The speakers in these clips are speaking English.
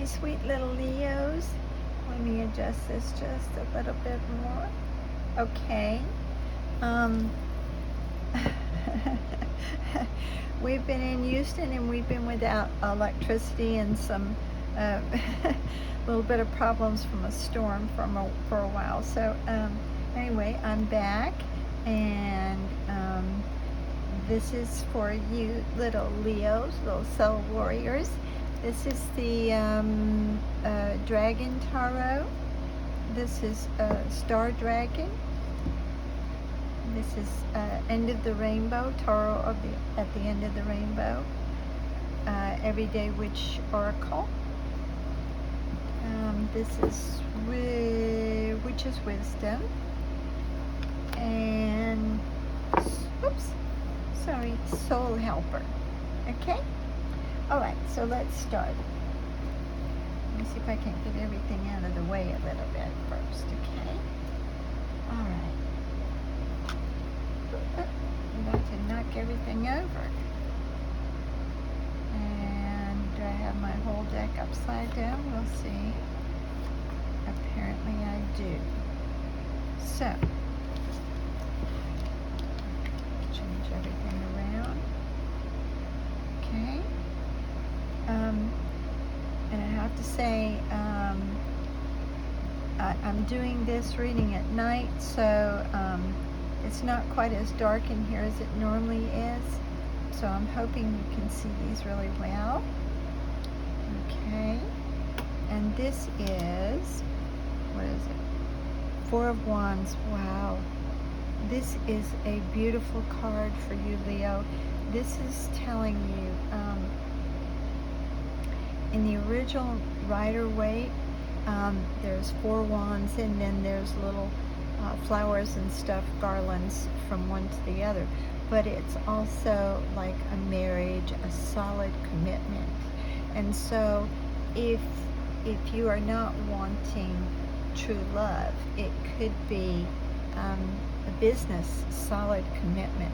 my sweet little Leos. Let me adjust this just a little bit more. Okay. Um, we've been in Houston and we've been without electricity and some little bit of problems from a storm for a while. So anyway, I'm back, and this is for you little Leos, little soul warriors. This is the Dragon Tarot. This is Star Dragon. This is End of the Rainbow, Tarot at the End of the Rainbow. Everyday Witch Oracle. This is Witch's Wisdom. And, oops, sorry, Soul Helper. Okay? Alright, so let's start. Let me see if I can get everything out of the way a little bit first, okay? Alright. I'm about to knock everything over. And do I have my whole deck upside down? We'll see. Apparently I do. So, change everything around. Okay. And I have to say, I'm doing this reading at night, so it's not quite as dark in here as it normally is. So I'm hoping you can see these really well. Okay. And this is, what is it? Four of Wands. Wow. This is a beautiful card for you, Leo. This is telling you, in the original Rider-Waite, there's four wands, and then there's little flowers and stuff, garlands from one to the other. But it's also like a marriage, a solid commitment. And so if you are not wanting true love, it could be a business, solid commitment.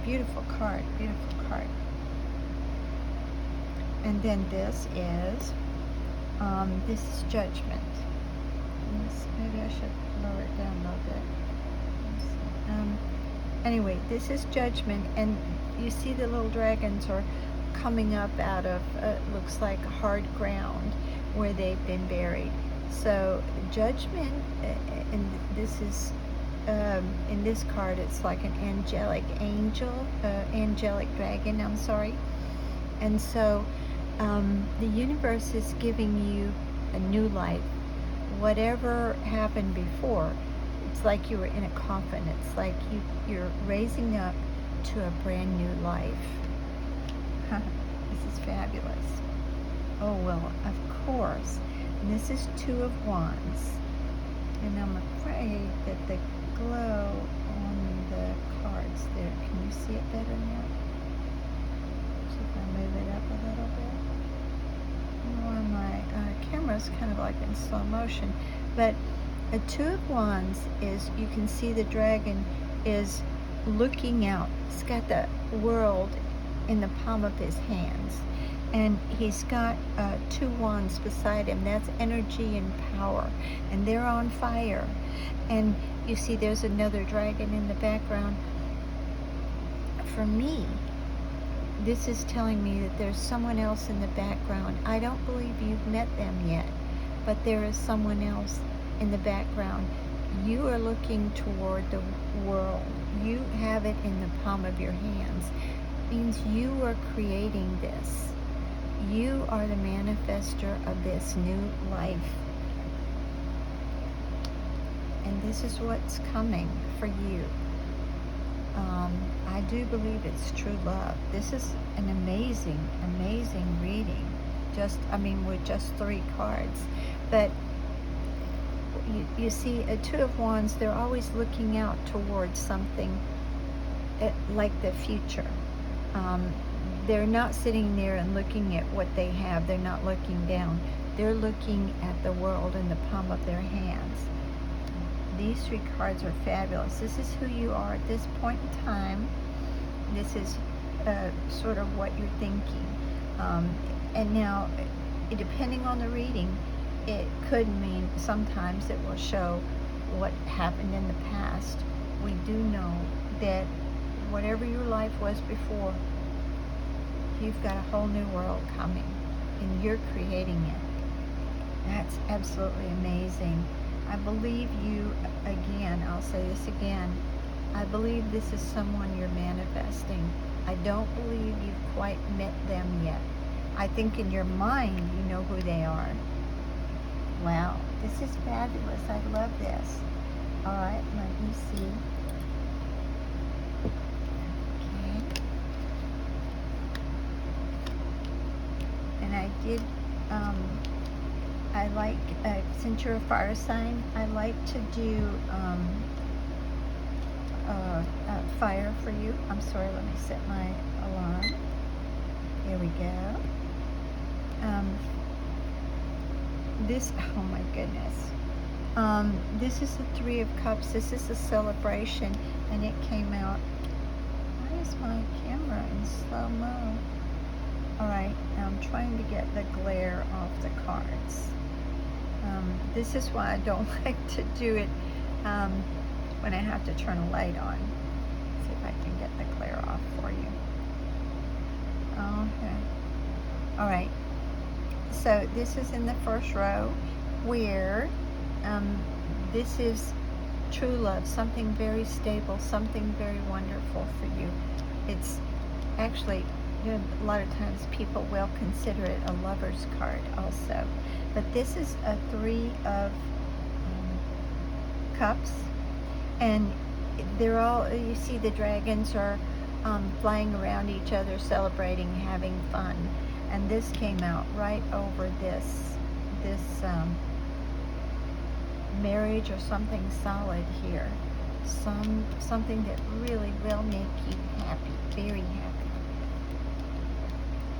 Beautiful card, beautiful card. And then this is Judgment. Maybe I should lower it down a little bit. Anyway, this is Judgment, and you see the little dragons are coming up out of, looks like hard ground where they've been buried. So Judgment, and this is, in this card, it's like an angelic dragon, I'm sorry. And so the universe is giving you a new life. Whatever happened before, it's like you were in a coffin. It's like you're raising up to a brand new life. This is fabulous. Oh, well, of course. And this is Two of Wands. And I'm afraid that the glow on the cards there, can you see it better now? See if I move it up a little bit. Well, my camera's kind of like in slow motion. But a Two of Wands is, you can see the dragon is looking out. He's got the world in the palm of his hands. And he's got two wands beside him. That's energy and power. And they're on fire. And you see there's another dragon in the background. For me, this is telling me that there's someone else in the background. I don't believe you've met them yet, but there is someone else in the background. You are looking toward the world. You have it in the palm of your hands. It means you are creating this. You are the manifester of this new life. And this is what's coming for you. I do believe it's true love. This is an amazing, amazing reading. With just 3 cards. But you see, a Two of Wands, they're always looking out towards something like the future. They're not sitting there and looking at what they have. They're not looking down. They're looking at the world in the palm of their hands. These 3 cards are fabulous. This is who you are at this point in time. This is sort of what you're thinking. And now, depending on the reading, it could mean sometimes it will show what happened in the past. We do know that whatever your life was before, you've got a whole new world coming, and you're creating it. That's absolutely amazing. I believe you, again, I'll say this again, I believe this is someone you're manifesting. I don't believe you've quite met them yet. I think in your mind you know who they are. Wow, this is fabulous. I love this. All right, let me see. Okay. And I did, I like, since you're a fire sign, I like to do fire for you. I'm sorry, let me set my alarm. Here we go. This, oh my goodness. This is the Three of Cups. This is a celebration, and it came out. Why is my camera in slow-mo? All right, I'm trying to get the glare off the cards. This is why I don't like to do it when I have to turn a light on. See if I can get the glare off for you. Okay. All right. So this is in the first row, where this is true love, something very stable, something very wonderful for you. It's actually, a lot of times people will consider it a lover's card also. But this is a Three of Cups, and they're all, you see the dragons are flying around each other, celebrating, having fun. And this came out right over this marriage or something solid here. Something that really will make you happy, very happy.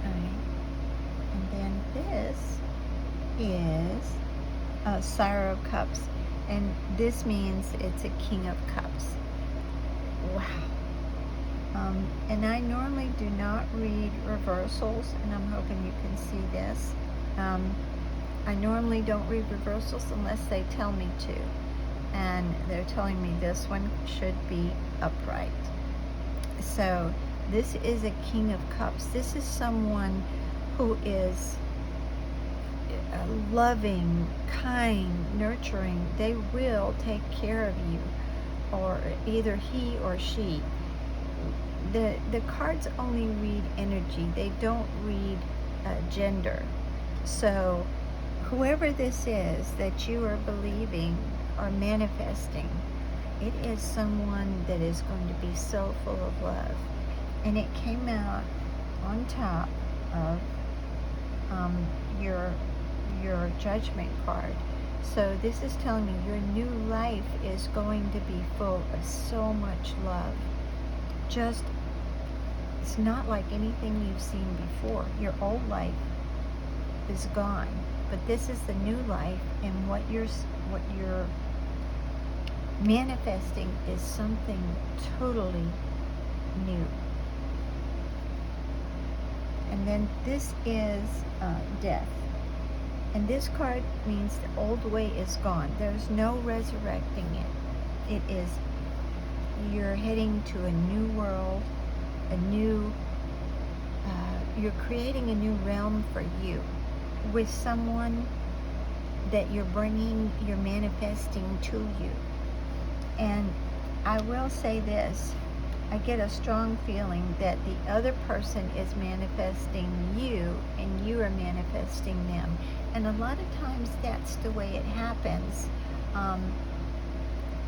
All right. And then this is a Sire of Cups, and this means it's a King of Cups. Wow. And I normally do not read reversals, and I'm hoping you can see this. I normally don't read reversals unless they tell me to, and they're telling me this one should be upright. So this is a King of Cups. This is someone who is loving, kind, nurturing. They will take care of you, or either he or she. The cards only read energy. They don't read gender. So whoever this is that you are believing or manifesting, it is someone that is going to be so full of love. And it came out on top of your Judgment card. So this is telling me your new life is going to be full of so much love. Just, it's not like anything you've seen before. Your old life is gone, but this is the new life, and what you're manifesting is something totally new. And then this is death. And this card means the old way is gone. There's no resurrecting it. It is, you're heading to a new world, a new, you're creating a new realm for you with someone that you're manifesting to you. And I will say this, I get a strong feeling that the other person is manifesting you and you are manifesting them. And a lot of times that's the way it happens,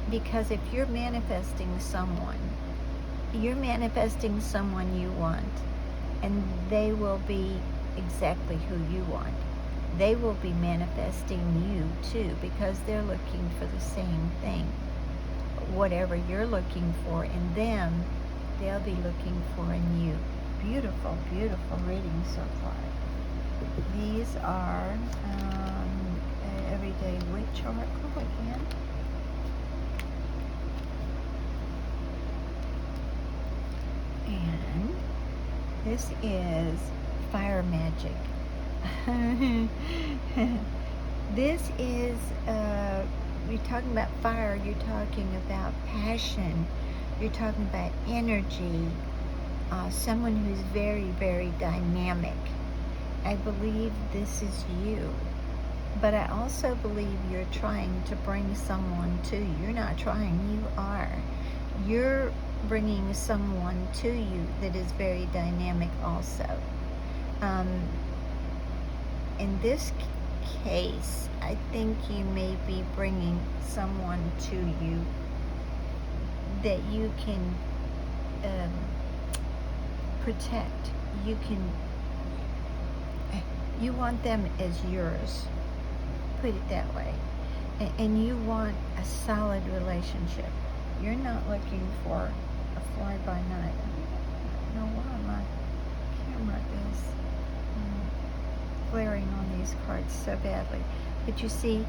because if you're manifesting someone you want, and they will be exactly who you want. They will be manifesting you too, because they're looking for the same thing. Whatever you're looking for in them, they'll be looking for in you. Beautiful, beautiful reading so far. These are Everyday Witch Oracle again. And this is Fire Magic. This is, you're talking about fire, you're talking about passion, you're talking about energy, someone who's very, very dynamic. I believe this is you. But I also believe you're trying to bring someone to you. You're not trying, you are. You're bringing someone to you that is very dynamic also. Um, in this case, I think you may be bringing someone to you that you can protect. You want them as yours. Put it that way. And you want a solid relationship. You're not looking for a fly-by-night. I don't know why my camera is glaring on these cards so badly. But you see,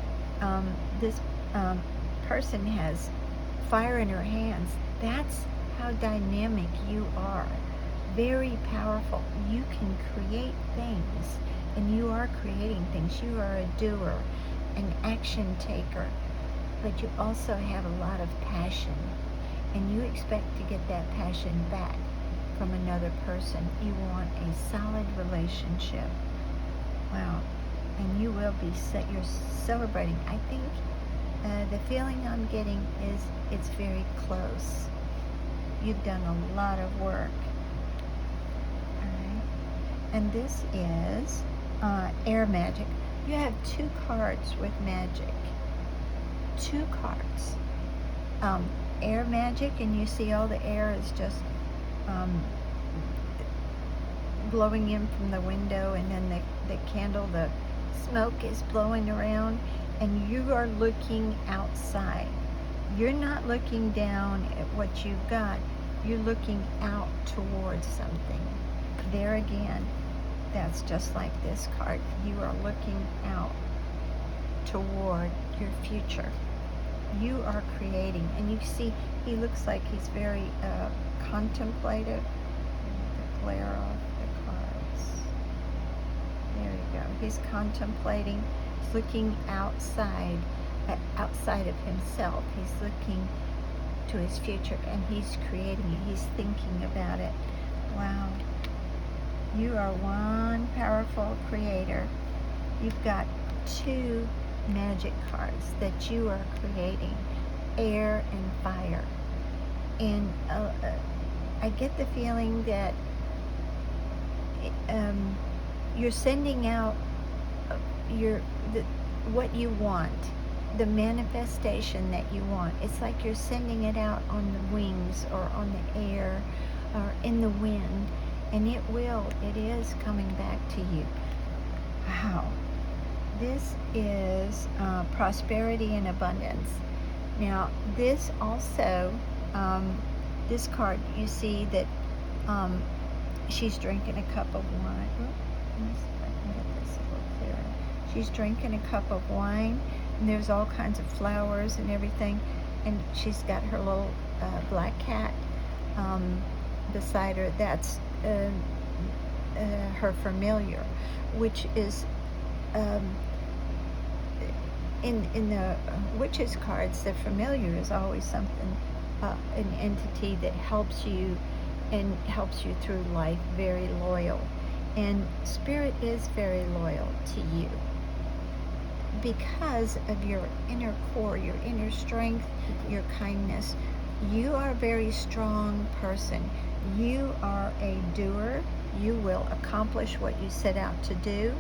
this person has fire in her hands. That's how dynamic you are. Very powerful. You can create things, and you are creating things. You are a doer, an action taker, but you also have a lot of passion, and you expect to get that passion back from another person. You want a solid relationship. Wow. And you will be you're celebrating. I think the feeling I'm getting is it's very close. You've done a lot of work. All right. And this is air magic. You have 2 cards with magic. 2 cards. Air magic, and you see all the air is just blowing in from the window, and then the candle, the smoke is blowing around, and you are looking outside. You're not looking down at what you've got. You're looking out towards something. There again, that's just like this card. You are looking out toward your future. You are creating, and you see he looks like he's very contemplative. The glare off the cards. There you go. He's contemplating. He's looking outside of himself. He's looking to his future, and he's creating it. He's thinking about it. Wow. You are one powerful creator. You've got 2 magic cards that you are creating, air and fire. And I get the feeling that you're sending out what you want, the manifestation that you want. It's like you're sending it out on the wings or on the air or in the wind, and it is coming back to you. Wow. This is prosperity and abundance. Now, this also, this card, you see that she's drinking a cup of wine. Let me see if I can get this a little clearer. She's drinking a cup of wine, and there's all kinds of flowers and everything, and she's got her little black cat beside her. That's her familiar, which is in the witches cards, the familiar is always something, an entity that helps you and helps you through life, very loyal. And spirit is very loyal to you because of your inner core, your inner strength, your kindness. You are a very strong person. You are a doer. You will accomplish what you set out to do.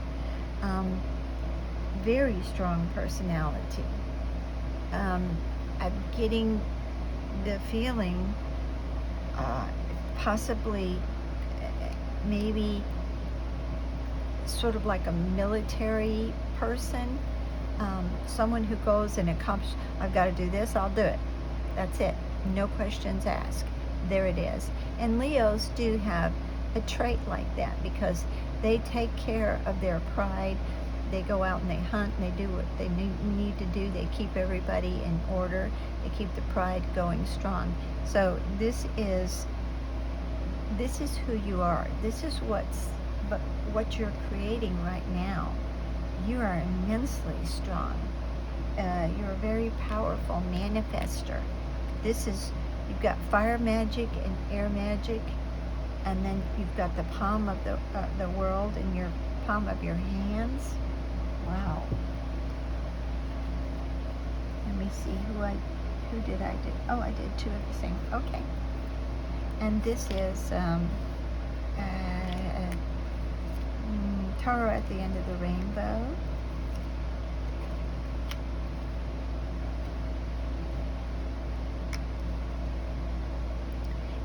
Very strong personality. I'm getting the feeling possibly maybe sort of like a military person, someone who goes and accomplishes, I've got to do this, I'll do it. That's it. No questions asked. There it is. And Leos do have a trait like that because they take care of their pride. They go out and they hunt and they do what they need to do. They keep everybody in order. They keep the pride going strong. So this is who you are. This is what's but what you're creating right now, you are immensely strong. You're a very powerful manifester. You've got fire magic and air magic, and then you've got the palm of the world in your palm of your hands. Wow. Let me see who did I do? Oh, I did two of the same. Okay. And this is Taro at the end of the rainbow.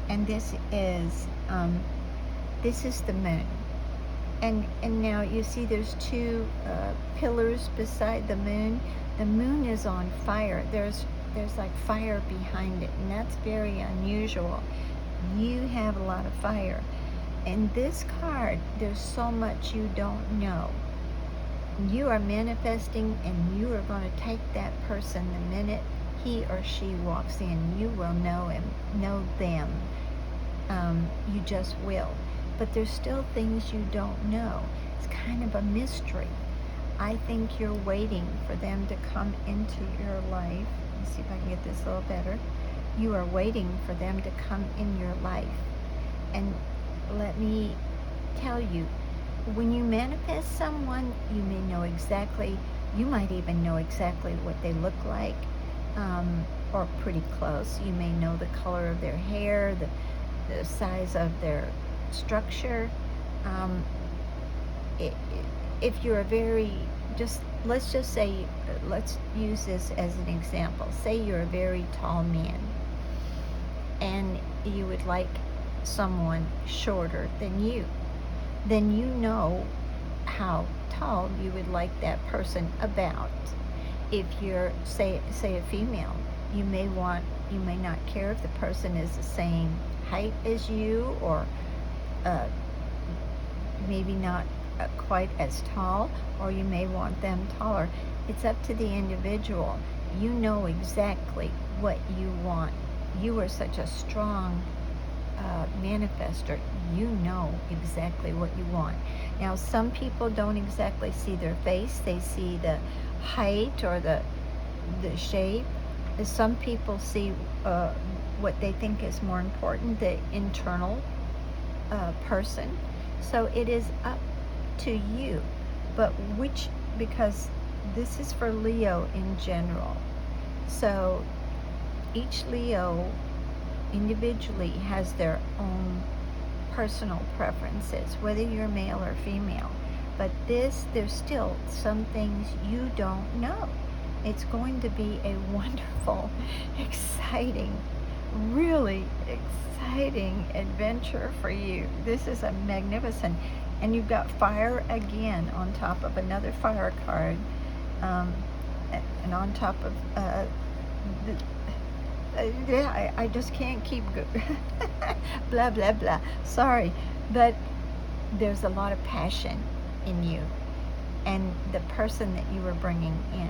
And this is the moon. And now you see there's two pillars beside the moon. The moon is on fire. There's like fire behind it, and that's very unusual. You have a lot of fire. In this card, there's so much you don't know. You are manifesting, and you are going to take that person the minute he or she walks in. You will know them. You just will. But there's still things you don't know. It's kind of a mystery. I think you're waiting for them to come into your life. Let's see if I can get this a little better. You are waiting for them to come in your life. And let me tell you, when you manifest someone, you might even know exactly what they look like, or pretty close. You may know the color of their hair, the size of their structure. If you're let's just say, let's use this as an example. Say you're a very tall man, and you would like someone shorter than you. Then you know how tall you would like that person about. If you're, say a female, you may not care if the person is the same height as you, or maybe not quite as tall, or you may want them taller. It's up to the individual. You know exactly what you want. You are such a strong manifester. You know exactly what you want. Now, some people don't exactly see their face. They see the height or the shape. Some people see what they think is more important, the internal person. So it is up to you. But because this is for Leo in general. So each Leo individually has their own personal preferences, whether you're male or female. But there's still some things you don't know. It's going to be a wonderful, exciting, really exciting adventure for you. This is a magnificent, and you've got fire again on top of another fire card, and on top of I just can't keep blah blah blah. Sorry, but there's a lot of passion in you, and the person that you are bringing in,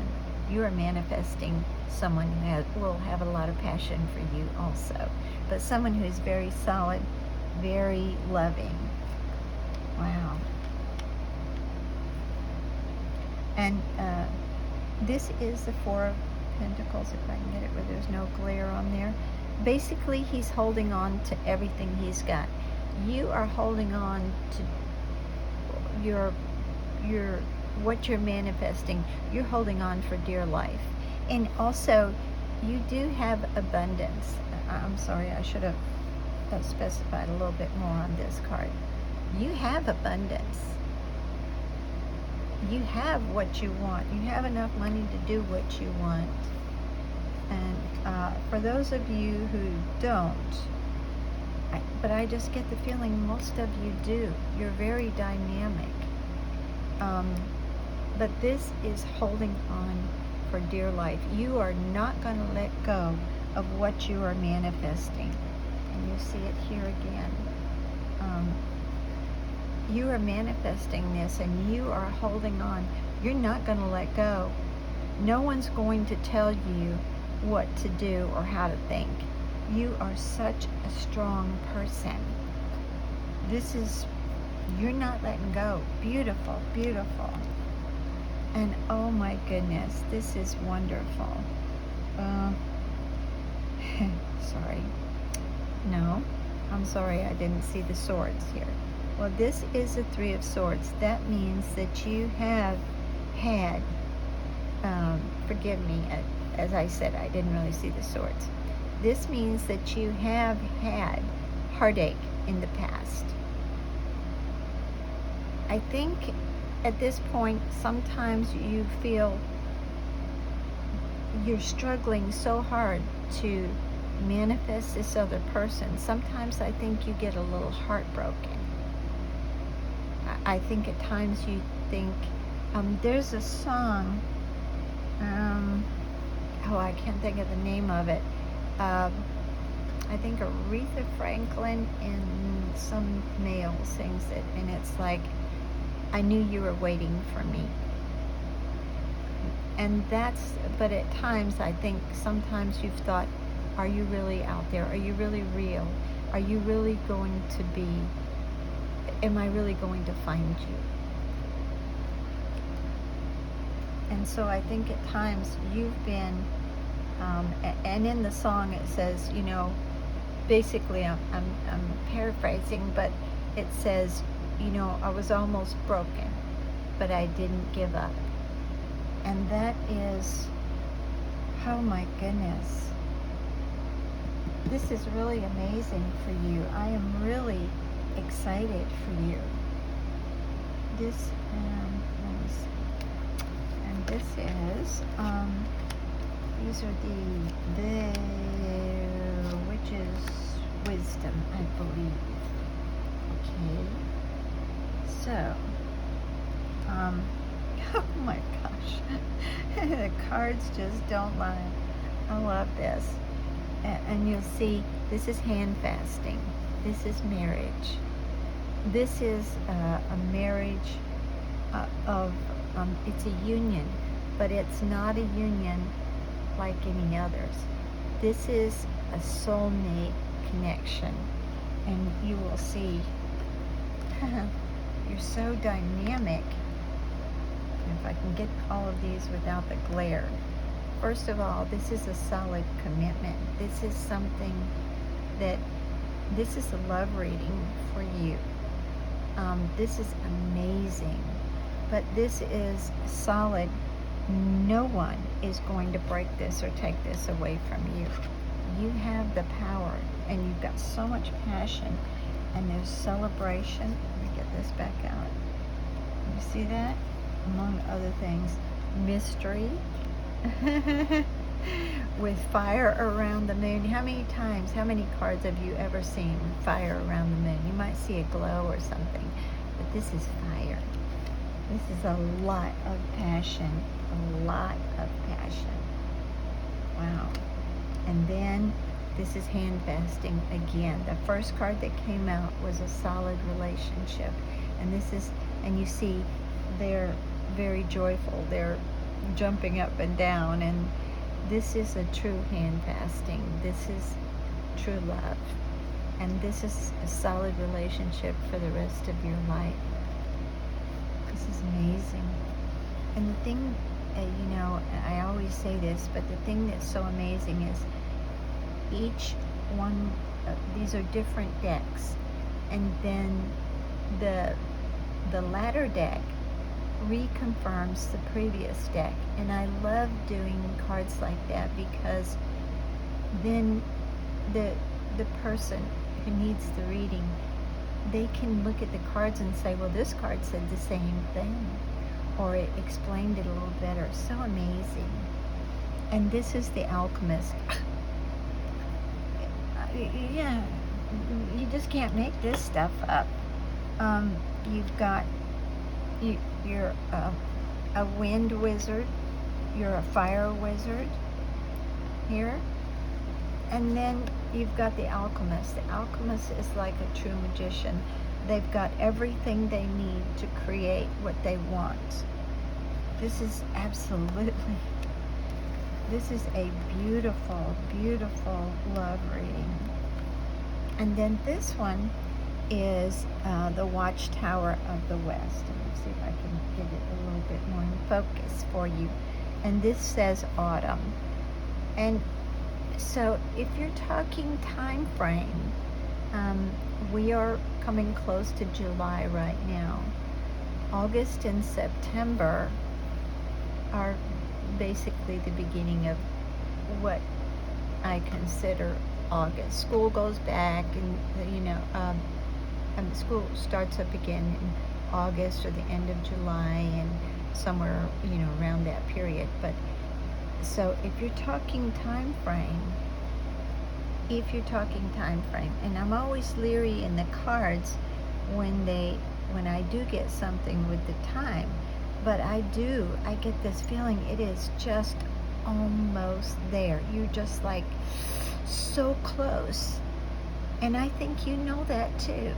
you are manifesting someone who will have a lot of passion for you also, but someone who is very solid, very loving. Wow. And this is the Four of Pentacles, if I can get it where there's no glare on there. Basically, he's holding on to everything he's got. You are holding on to what you're manifesting. You're holding on for dear life. And also, you do have abundance. I'm sorry, I should have specified a little bit more on this card. You have abundance. You have what you want. You have enough money to do what you want. And for those of you who don't, but I just get the feeling most of you do. You're very dynamic. But this is holding on for dear life. You are not going to let go of what you are manifesting. And you see it here again. You are manifesting this, and you are holding on. You're not going to let go. No one's going to tell you what to do or how to think. You are such a strong person. This is You're not letting go. Beautiful, beautiful. And oh my goodness, this is wonderful. Uh, sorry. No, I'm sorry, I didn't see the swords here. Well, this is a Three of Swords. That means that you have had, forgive me, as I said, I didn't really see the swords. This means that you have had heartache in the past. I think at this point, sometimes you feel you're struggling so hard to manifest this other person. Sometimes I think you get a little heartbroken. I think at times you think, there's a song, oh, I can't think of the name of it. I think Aretha Franklin and some male sings it, and it's like, I knew you were waiting for me. And that's, but at times I think sometimes you've thought, are you really out there? Are you really real? Are you really going to be, am I really going to find you? And so I think at times you've been, and in the song it says, you know, basically I'm paraphrasing, but it says, you know, I was almost broken, but I didn't give up. And that is, oh my goodness, this is really amazing for you. I am really excited for you. This, let me see. And this is, these are the witch's wisdom, I believe. Okay. So, oh my gosh, the cards just don't lie. I love this. And you'll see, this is hand fasting. This is marriage. This is a marriage of, it's a union, but it's not a union like any others. This is a soulmate connection, and you will see, you're so dynamic. If I can get all of these without the glare. First of all, this is a solid commitment. This is something that, this is a love reading for you. This is amazing, but this is solid. No one is going to break this or take this away from you. You have the power, and you've got so much passion, and there's celebration. Let me get this back out. You see that? Among other things, mystery, with fire around the moon. How many times, how many cards have you ever seen fire around the moon? You might see a glow or something, but this is fire. This is a lot of passion, a lot of passion. Wow. And then this is hand fasting again. The first card that came out was a solid relationship, and this is, and you see they're very joyful. They're jumping up and down, and this is a true hand fasting. This is true love, and this is a solid relationship for the rest of your life. This is amazing. And the thing, you know, I always say this, but the thing that's so amazing is each one, these are different decks, and then the latter deck reconfirms the previous deck. And I love doing cards like that, because then the person who needs the reading, they can look at the cards and say, well, this card said the same thing, or it explained it a little better. So amazing. And this is the Alchemist. Yeah, you just can't make this stuff up. You've got, you're a wind wizard, you're a fire wizard here, and then you've got the Alchemist. The Alchemist is like a true magician. They've got everything they need to create what they want. This is absolutely, this is a beautiful, beautiful love reading. And then this one is the Watchtower of the West. And let's see if I can get it a little bit more in focus for you. And this says autumn. And so if you're talking time frame, we are coming close to July right now. August and September are basically the beginning of what I consider August. School goes back, and school starts up again in August or the end of July, and somewhere around that period. But so if you're talking time frame, and I'm always leery in the cards when I do get something with the time, but I get this feeling it is just almost there. You're just like so close. And I think you know that too.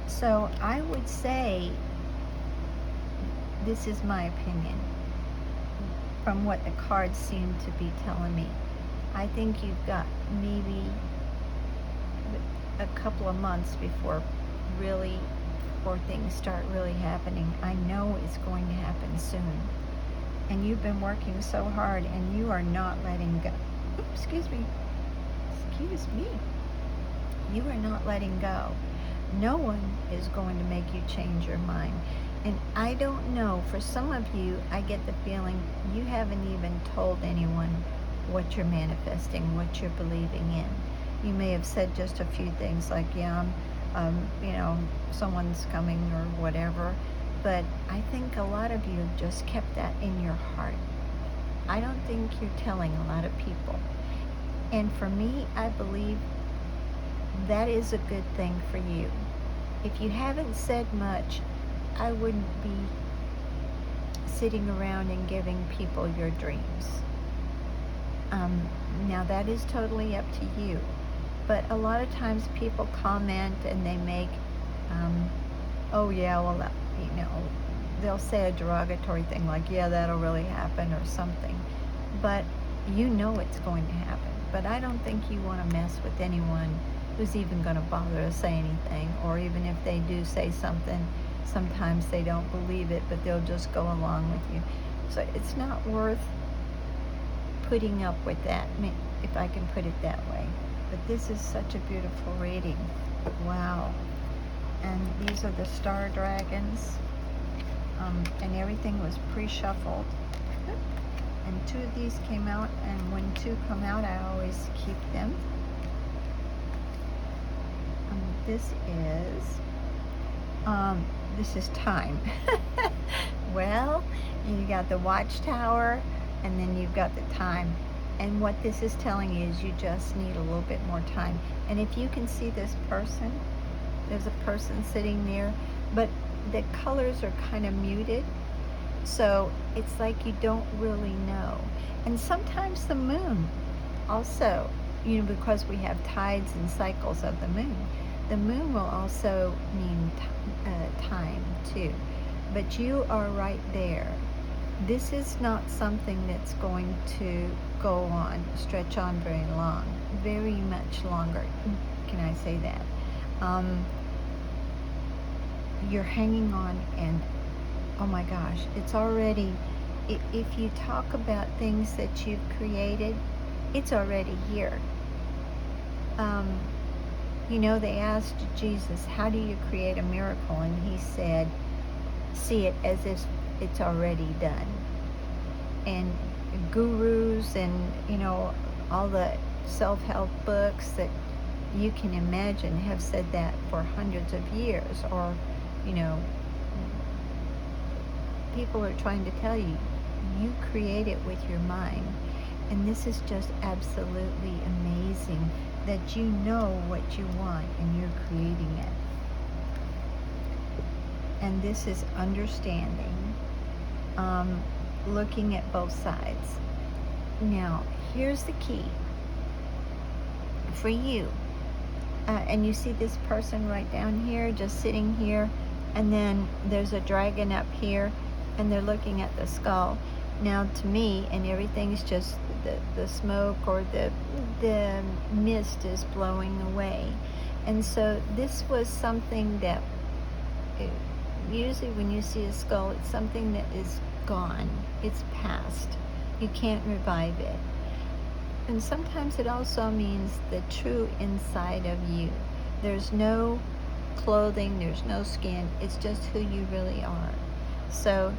So I would say, this is my opinion, from what the cards seem to be telling me, I think you've got maybe a couple of months before things start really happening. I know it's going to happen soon. And you've been working so hard, and you are not letting go. Oops, excuse me. You are not letting go. No one is going to make you change your mind. And I don't know, for some of you, I get the feeling you haven't even told anyone what you're manifesting, what you're believing in. You may have said just a few things like, yeah, someone's coming or whatever. But I think a lot of you have just kept that in your heart. I don't think you're telling a lot of people. And for me, I believe that is a good thing for you. If you haven't said much, I wouldn't be sitting around and giving people your dreams. Now that is totally up to you. But a lot of times people comment and they make, oh yeah, well, they'll say a derogatory thing like, yeah, that'll really happen or something. But you know it's going to happen. But I don't think you want to mess with anyone who's even going to bother to say anything. Or even if they do say something, sometimes they don't believe it, but they'll just go along with you. So it's not worth putting up with that, if I can put it that way. But this is such a beautiful reading. Wow. And these are the star dragons. And everything was pre-shuffled. And two of these came out, and when two come out, I always keep them. This is time. Well, you got the Watchtower, and then you've got the time. And what this is telling you is you just need a little bit more time. And if you can see this person, there's a person sitting there, but the colors are kind of muted. So it's like you don't really know. And sometimes the moon also, because we have tides and cycles of the moon will also mean time too. But you are right there. This is not something that's going to stretch on very much longer. Can I say that? You're hanging on, and oh my gosh, it's already, if you talk about things that you've created, it's already here. They asked Jesus, how do you create a miracle? And he said, see it as if it's already done. And gurus and, all the self-help books that you can imagine have said that for hundreds of years. Or, people are trying to tell you, you create it with your mind. And this is just absolutely amazing that you know what you want and you're creating it. And this is understanding, looking at both sides. Now, here's the key for you. And you see this person right down here, just sitting here, and then there's a dragon up here, and they're looking at the skull. Now, to me, and everything's just the smoke or the mist is blowing away. And so this was something that, uh, usually when you see a skull, it's something that is gone. It's past. You can't revive it. And sometimes it also means the true inside of you. There's no clothing, there's no skin, it's just who you really are. So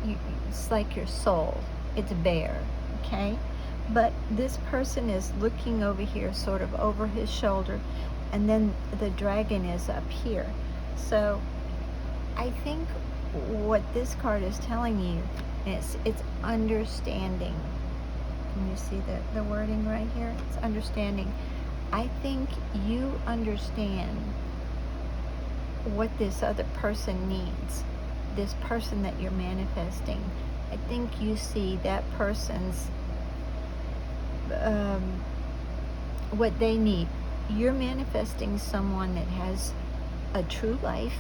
it's like your soul, it's bare, okay? But this person is looking over here, sort of over his shoulder, and then the dragon is up here. So I think what this card is telling you is it's understanding. Can you see the wording right here? It's understanding. I think you understand what this other person needs, this person that you're manifesting. I think you see that person's, what they need. You're manifesting someone that has a true life,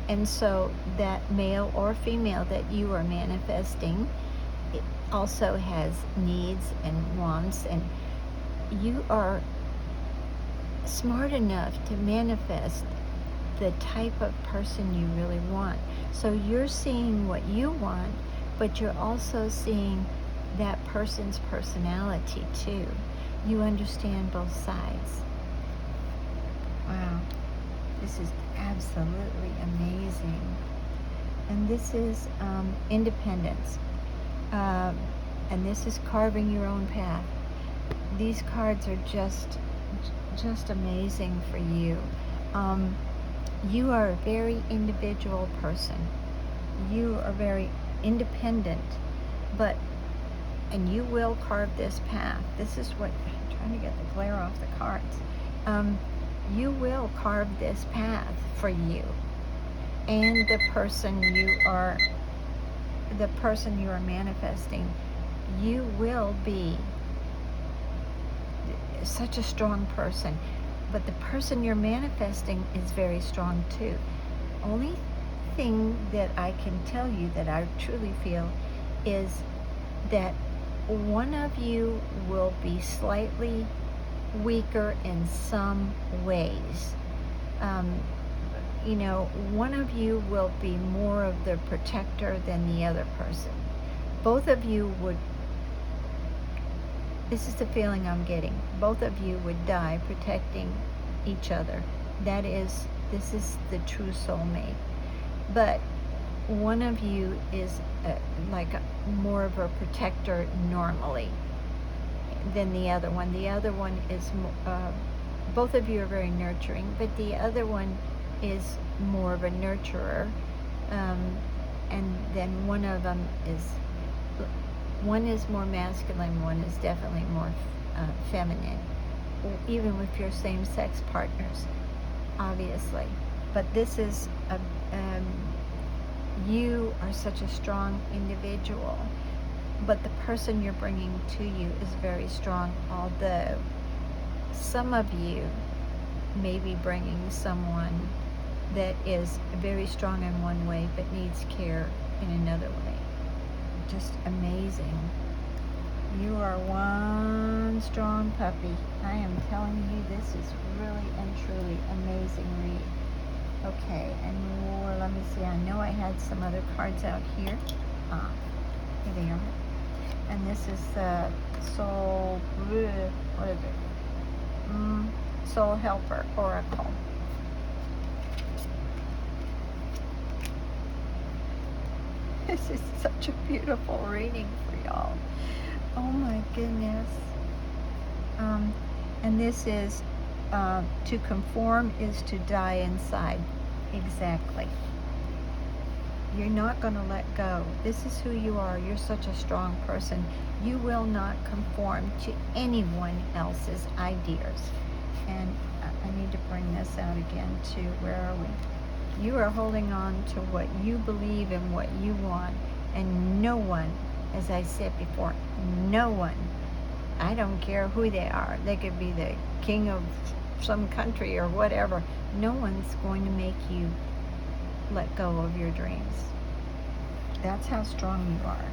and so that male or female that you are manifesting, it also has needs and wants, and you are smart enough to manifest the type of person you really want. So you're seeing what you want, but you're also seeing that person's personality too. You understand both sides. Wow, this is absolutely amazing. And this is independence. And this is carving your own path. These cards are just amazing for you. You are a very individual person. You are very independent, and you will carve this path. This is what, I'm trying to get the glare off the cards. You will carve this path for you and the person you are manifesting. You will be such a strong person, but the person you're manifesting is very strong too. Only thing that I can tell you that I truly feel is that one of you will be slightly weaker in some ways. One of you will be more of the protector than the other person. Both of you would, this is the feeling I'm getting, both of you would die protecting each other. This is the true soulmate. But one of you is more of a protector normally than the other one. The other one is, both of you are very nurturing, but the other one is more of a nurturer. And then one is more masculine, one is definitely more feminine, even with your same-sex partners, obviously. But this is you are such a strong individual, but the person you're bringing to you is very strong, although some of you may be bringing someone that is very strong in one way but needs care in another way. Just amazing. You are one strong puppy. I am telling you, this is really and truly amazing read. Okay, and let me see. I know I had some other cards out here. Here they are. And this is the Soul, what is it? Soul Helper Oracle. This is such a beautiful reading for y'all. Oh my goodness. And this is, to conform is to die inside. Exactly. You're not going to let go. This is who you are. You're such a strong person. You will not conform to anyone else's ideas. And I need to bring this out again too. Where are we? You are holding on to what you believe and what you want. And no one, as I said before, no one, I don't care who they are. They could be the king of some country or whatever. No one's going to make you let go of your dreams. That's how strong you are.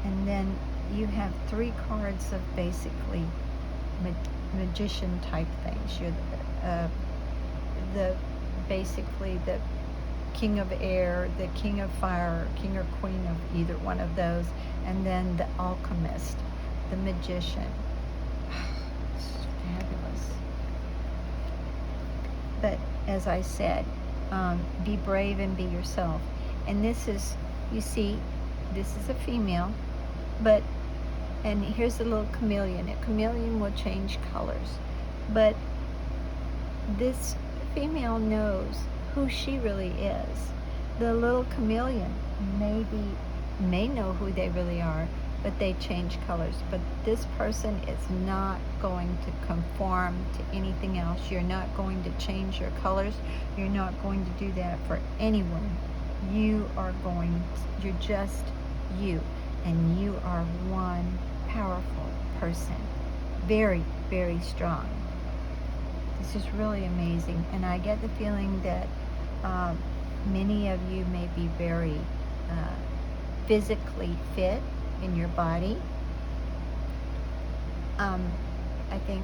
And then you have 3 cards of basically magician type things. You're the basically the king of air, the king of fire, king or queen of either one of those, and then the alchemist, the magician. It's fabulous. But as I said, be brave and be yourself. And this is, you see, this is a female, but, and here's a little chameleon. A chameleon will change colors, but this female knows who she really is. The little chameleon may know who they really are, but they change colors. But this person is not going to conform to anything else. You're not going to change your colors. You're not going to do that for anyone. You're just you, and you are one powerful person. Very, very strong. This is really amazing, and I get the feeling that many of you may be very physically fit in your body. I think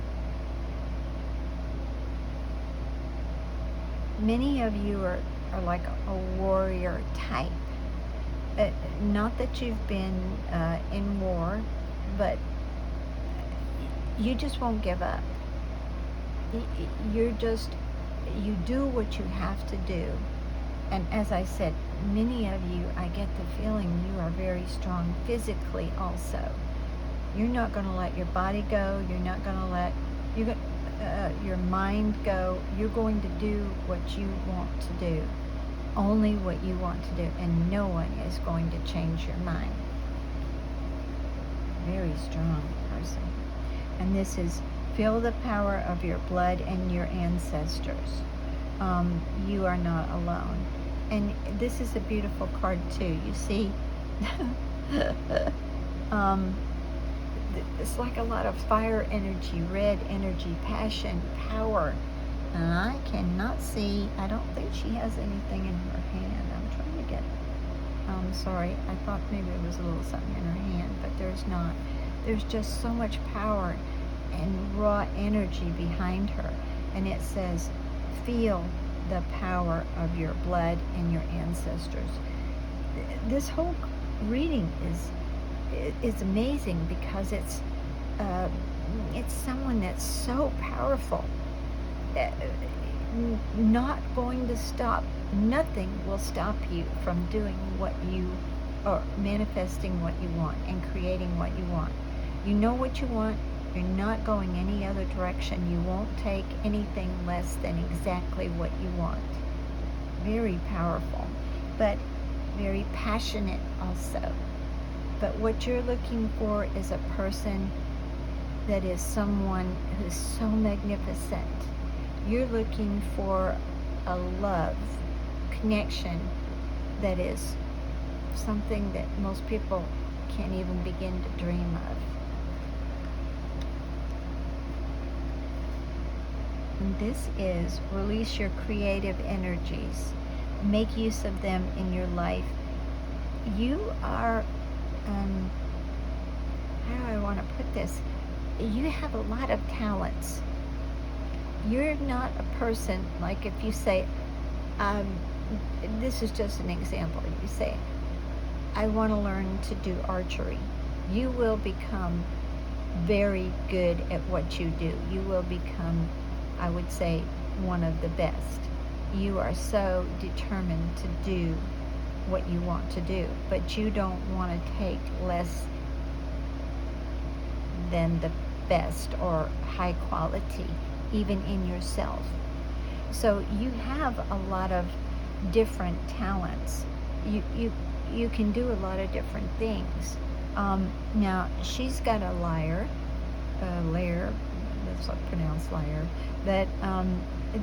many of you are like a warrior type. Not that you've been in war, but you just won't give up. You do what you have to do. And as I said, many of you, I get the feeling you are very strong physically also. You're not going to let your body go. You're not going to let your mind go. You're going to do what you want to do. Only what you want to do. And no one is going to change your mind. Very strong person. And this is, feel the power of your blood and your ancestors. You are not alone. And this is a beautiful card too. You see, it's like a lot of fire energy, red energy, passion, power. And I cannot see, I don't think she has anything in her hand. I'm trying to get, sorry, I thought maybe there was a little something in her hand, but there's not. There's just so much power and raw energy behind her. And it says, feel the power of your blood and your ancestors. This whole reading is amazing because it's someone that's so powerful, not going to stop. Nothing will stop you from doing what you, or manifesting what you want and creating what you want. You know what you want. You're not going any other direction. You won't take anything less than exactly what you want. Very powerful, but very passionate also. But what you're looking for is a person that is someone who's so magnificent. You're looking for a love, connection that is something that most people can't even begin to dream of. And this is release your creative energies. Make use of them in your life. You are, how do I want to put this? You have a lot of talents. You're not a person, like if you say, this is just an example. You say, I want to learn to do archery. You will become very good at what you do. You will become, I would say, one of the best. You are so determined to do what you want to do, but you don't want to take less than the best or high quality, even in yourself. So you have a lot of different talents. You can do a lot of different things. Now, she's got a lyre, that's not pronounced lyre, but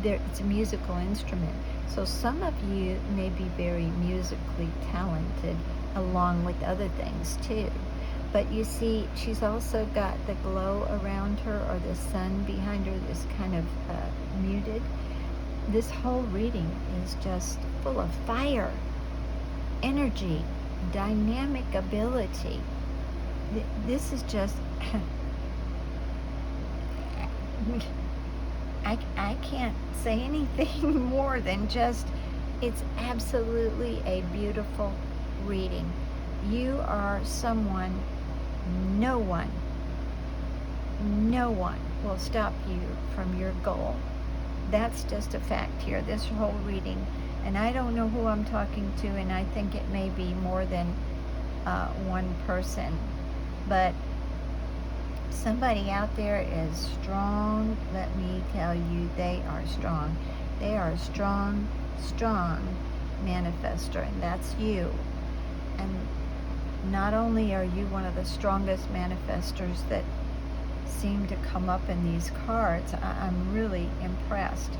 it's a musical instrument. So some of you may be very musically talented along with other things too. But you see, she's also got the glow around her, or the sun behind her, that's kind of muted. This whole reading is just full of fire, energy, dynamic ability. This is just I can't say anything more than just, it's absolutely a beautiful reading. You are someone, no one, no one will stop you from your goal. That's just a fact here, this whole reading. And I don't know who I'm talking to, and I think it may be more than one person. But somebody out there is strong. Let me tell you, they are strong. They are a strong, strong manifester, and that's you. And not only are you one of the strongest manifestors that seem to come up in these cards, I'm really impressed.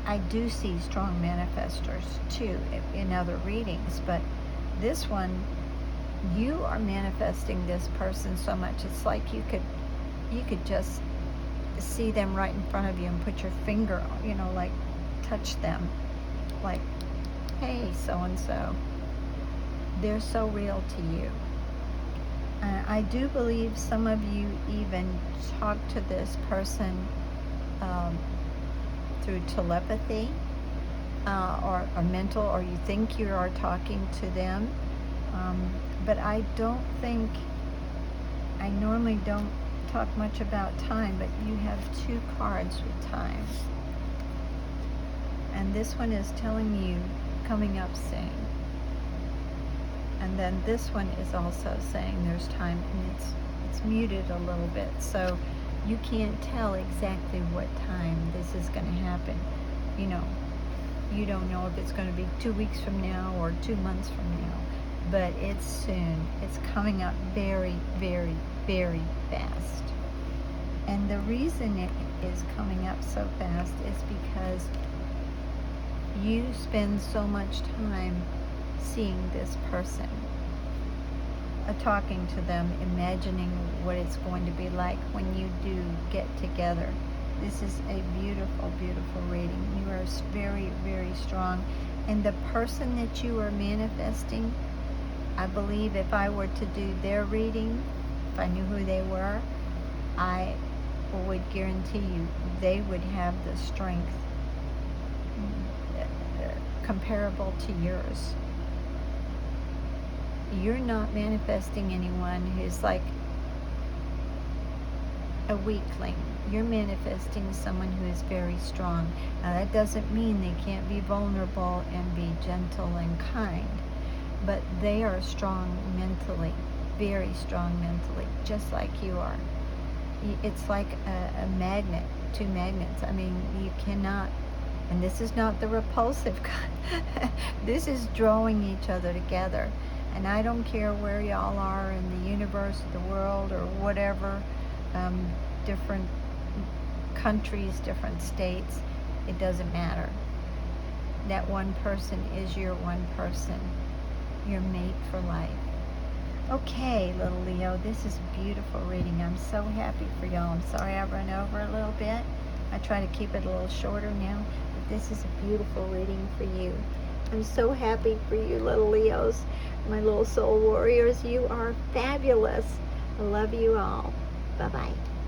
I do see strong manifestors too in other readings, but this one, you are manifesting this person so much. It's like you could just see them right in front of you and put your finger, like touch them, like, hey, so and so. They're so real to you. I do believe some of you even talk to this person through telepathy or mental, or you think you are talking to them. But I normally don't talk much about time, but you have two cards with time. And this one is telling you coming up soon. And then this one is also saying there's time, and it's muted a little bit, so you can't tell exactly what time this is going to happen. You don't know if it's going to be 2 weeks from now or 2 months from now, but it's soon. It's coming up very, very, very fast. And the reason it is coming up so fast is because you spend so much time seeing this person, talking to them, imagining what it's going to be like when you do get together. This is a beautiful, beautiful reading. You are very, very strong. And the person that you are manifesting, I believe if I were to do their reading, if I knew who they were, I would guarantee you they would have the strength comparable to yours. You're not manifesting anyone who's like a weakling. You're manifesting someone who is very strong. Now that doesn't mean they can't be vulnerable and be gentle and kind, but they are strong mentally, very strong mentally, just like you are. It's like a magnet, two magnets. I mean, you cannot, and this is not the repulsive kind. This is drawing each other together. And I don't care where y'all are in the universe, the world, or whatever, different countries, different states, it doesn't matter. That one person is your one person, your mate for life. Okay, little Leo, this is a beautiful reading. I'm so happy for y'all. I'm sorry I run over a little bit. I try to keep it a little shorter now, but this is a beautiful reading for you. I'm so happy for you, little Leos, my little soul warriors. You are fabulous. I love you all. Bye-bye.